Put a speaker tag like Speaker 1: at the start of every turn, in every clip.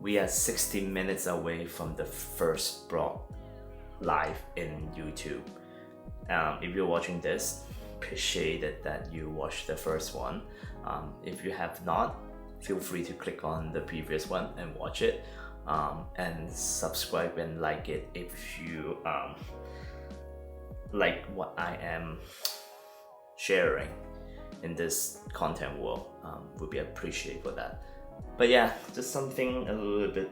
Speaker 1: we are 60 minutes away from the first blog live in YouTube. If you're watching this, appreciate it that you watched the first one. If you have not, feel free to click on the previous one and watch it, and subscribe and like it if you like what I am sharing in this content world. Would be appreciated for that. But yeah, just something a little bit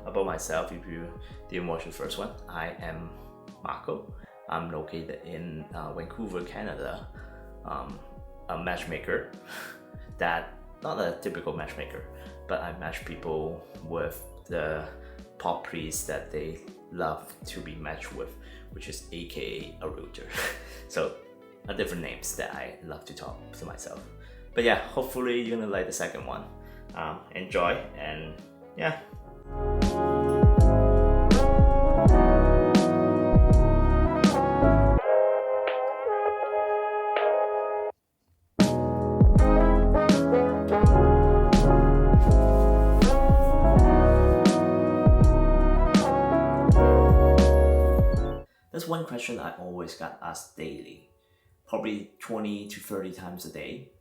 Speaker 1: about myself. If you didn't watch the first one, I am Marco. I'm located in Vancouver, Canada. A matchmaker that, not a typical matchmaker, but I match people with the pop priest that they love to be matched with, which is aka a realtor. So different names that I love to talk to myself. But yeah, hopefully you're gonna like the second one. Enjoy, and yeah. There's one question I always got asked daily, probably 20 to 30 times a day,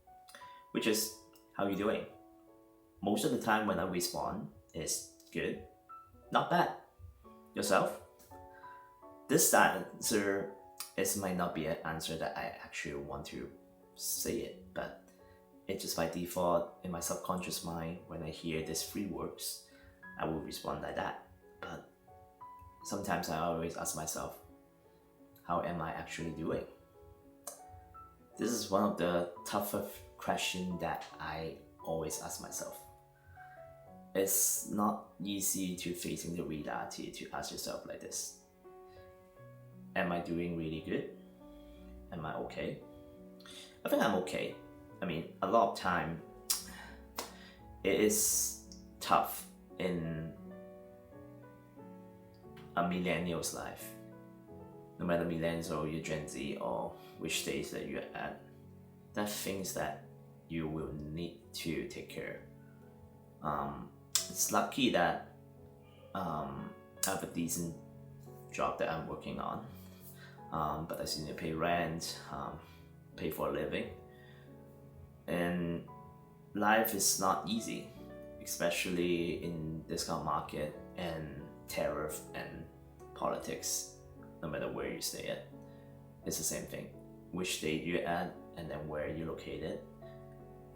Speaker 1: which is, how you doing? Most of the time when I respond is good, not bad. Yourself? This answer might not be an answer that I actually want to say it, but it's just by default in my subconscious mind. When I hear these three words, I will respond like that. But sometimes I always ask myself, how am I actually doing? This is one of the toughest questions that I always ask myself. It's not easy to facing the reality to ask yourself like this. Am I doing really good? Am I okay? I think I'm okay. I mean, a lot of time it is tough in a millennial's life. No matter millennial or you're Gen Z or which stage that you're at, there are things that you will need to take care. It's lucky that I have a decent job that I'm working on, but I still need to pay rent, pay for a living, and life is not easy, especially in this kind of market and tariff and politics. No matter where you stay at, it's the same thing. Which state you're at, and then where you're located,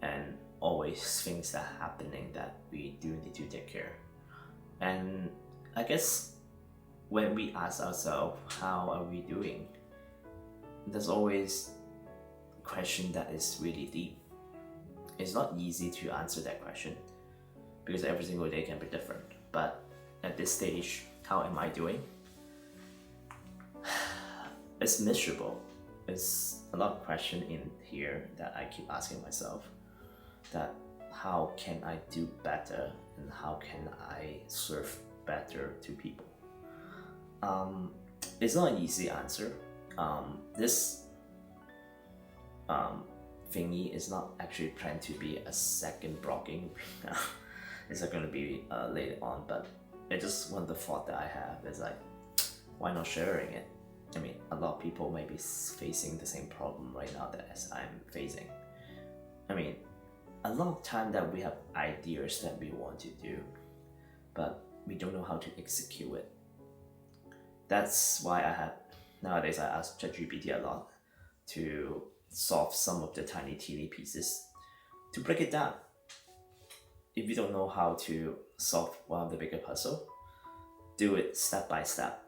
Speaker 1: and always things that are happening that we do need to take care. And I guess when we ask ourselves, how are we doing? There's always a question that is really deep. It's not easy to answer that question because every single day can be different. But at this stage, how am I doing? It's miserable. It's a lot of questions in here that I keep asking myself, that how can I do better and how can I serve better to people? It's not an easy answer. This thingy is not actually planned to be a second blogging. It's not going to be later on, but it's just one of the thoughts that I have is like, why not sharing it? I mean, a lot of people may be facing the same problem right now that as I'm facing. I mean, a lot of time that we have ideas that we want to do, but we don't know how to execute it. That's why nowadays I ask ChatGPT a lot to solve some of the tiny teeny pieces, to break it down. If you don't know how to solve one of the bigger puzzle, do it step by step.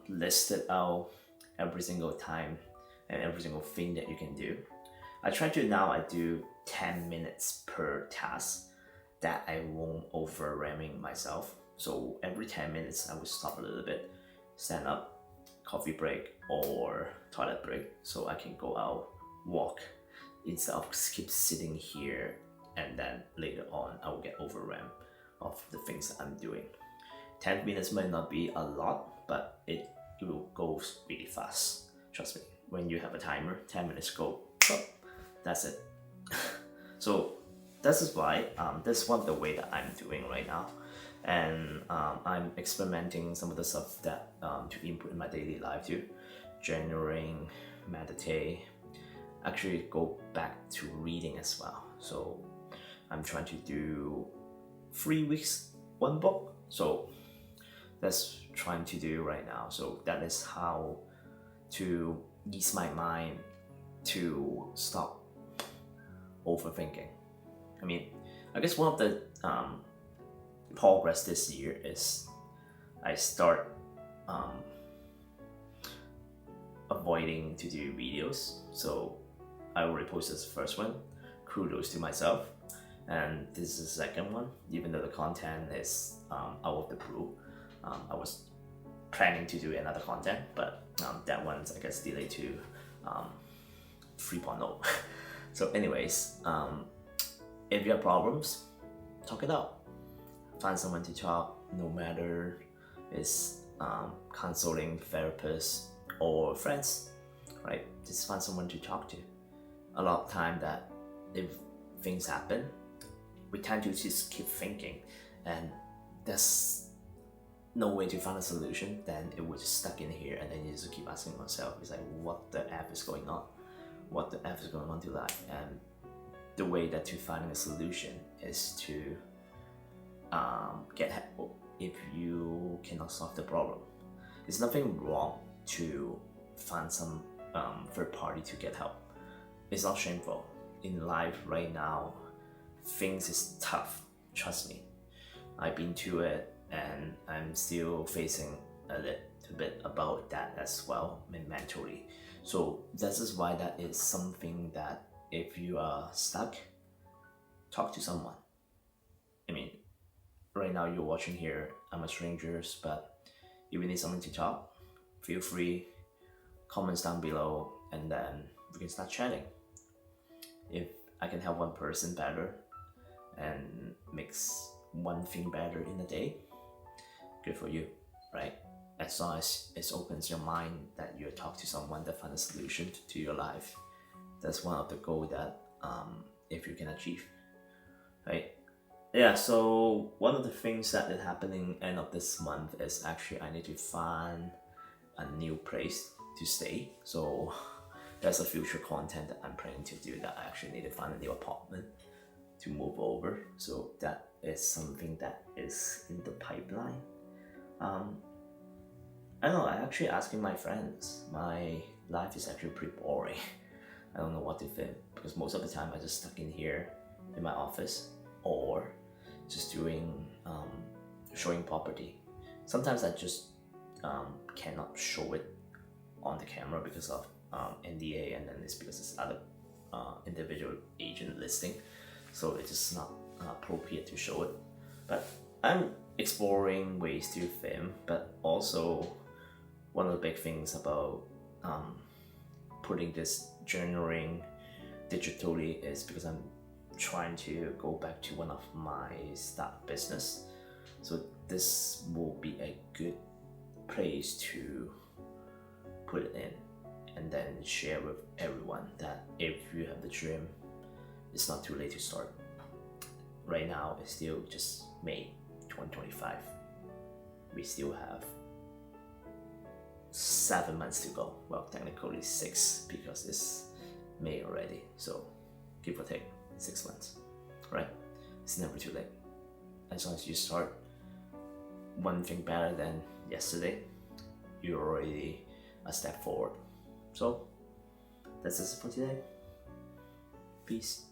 Speaker 1: List it out every single time and every single thing that you can do. I do 10 minutes per task that I won't overwhelming myself. So every 10 minutes I will stop a little bit, stand up, coffee break or toilet break, so I can go out, walk, instead of keep sitting here, and then later on I will get overwhelmed of the things that I'm doing. 10 minutes might not be a lot, but it will go really fast. Trust me, when you have a timer, 10 minutes go, oh, that's it. So this is why this is one of the way that I'm doing right now, and I'm experimenting some of the stuff that to input in my daily life too, journaling, meditate, actually go back to reading as well. So I'm trying to do 3 weeks one book, so that's trying to do right now. So that is how to ease my mind to stop overthinking. I mean, I guess one of the progress this year is I start avoiding to do videos. So I already posted this first one, kudos to myself, and this is the second one. Even though the content is out of the blue, I was planning to do another content, but that one's I guess delayed to 3.0. So anyways, if you have problems, talk it out. Find someone to talk, no matter it's consulting therapist or friends, right? Just find someone to talk to. A lot of time that if things happen, we tend to just keep thinking, and there's no way to find a solution, then it would just stuck in here, and then you just keep asking yourself, it's like, what the F is going on? What the F is going on to life? And the way that to finding a solution is to get help if you cannot solve the problem. There's nothing wrong to find some third party to get help. It's not shameful. In life right now, things is tough, trust me. I've been to it, and I'm still facing a little bit about that as well, mentally. So this is why that is something that if you are stuck, talk to someone. I mean, right now you're watching here, I'm a stranger, but if you need someone to talk, feel free, comments down below, and then we can start chatting. If I can help one person better and makes one thing better in a day, good for you, right? As long as it opens your mind that you talk to someone that find a solution to your life, that's one of the goals that if you can achieve, right? Yeah, so one of the things that is happening end of this month is actually I need to find a new place to stay. So there's a future content that I'm planning to do, that I actually need to find a new apartment to move over. So that is something that is in the pipeline. I don't know, I'm actually asking my friends. My life is actually pretty boring. I don't know what to think, because most of the time I just stuck in here in my office, or just doing showing property. Sometimes I just cannot show it on the camera because of NDA, and then it's because it's other individual agent listing, so it's just not appropriate to show it. But I'm exploring ways to film. But also one of the big things about putting this journaling digitally is because I'm trying to go back to one of my start business. So this will be a good place to put it in, and then share with everyone that if you have the dream, it's not too late to start. Right now it's still just May 2025. We still have 7 months to go. Well, technically 6, because it's May already, so give or take 6 months, right? It's never too late. As long as you start one thing better than yesterday, you're already a step forward. So that's it for today. Peace.